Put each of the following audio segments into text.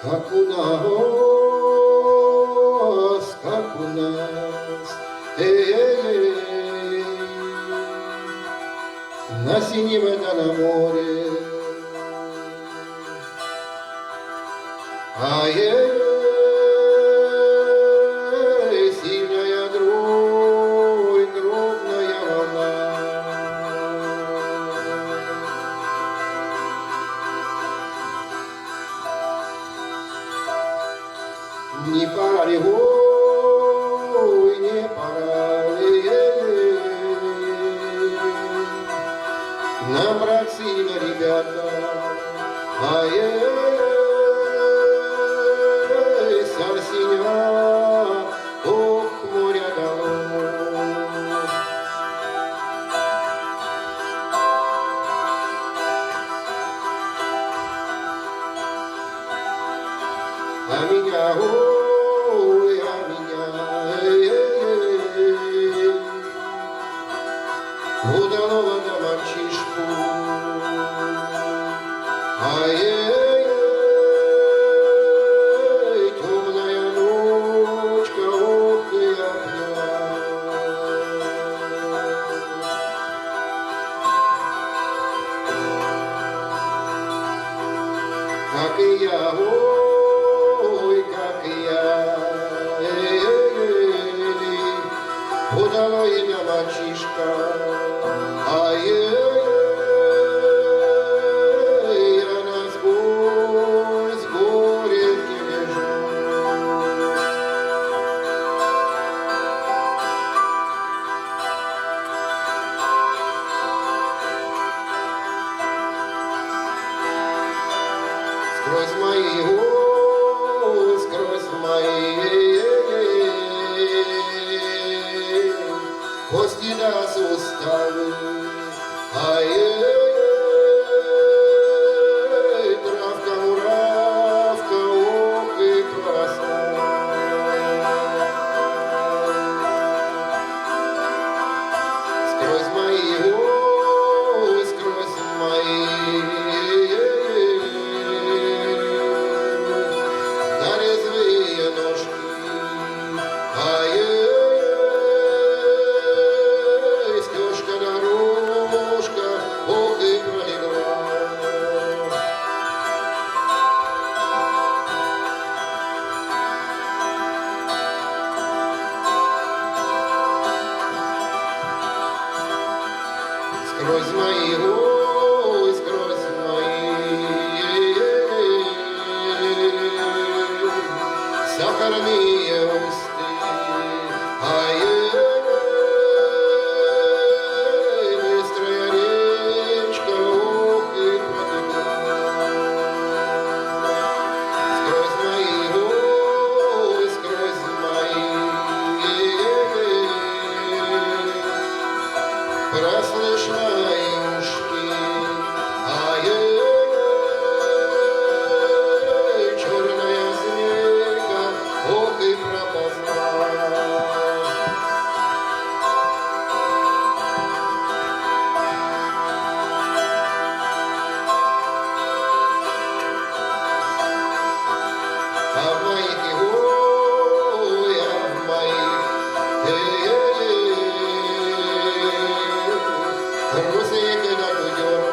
как у нас, эй, на синем это на море, сильная дробная волна. Не пора ли, ой, не пора ли нам, братцы, ребята, сосиня, ох, моря дало. А меня, ой, а меня, удалого на мальчишку, темная ночка, ох, и огня. Как и я, ой, как и я, удало имя мальчишка, я на с гореньки лежу. Сквозь мои, ой, сквозь мои кости да суставы, травка, муравка, ох, и проросла. Сквозь мои, ой, сквозь мои резвые ножки, стежка, дорожка, ох, и пролегла. Сквозь мои, ой, сквозь мои сахарные усты, быстрая речка, ох, и протекла. Сквозь мои, ой, сквозь мои прослышной ушки, черная змейка, ох, и проползла. А в моих, ой, а в моих, русые, когда уйдет,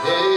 Hey,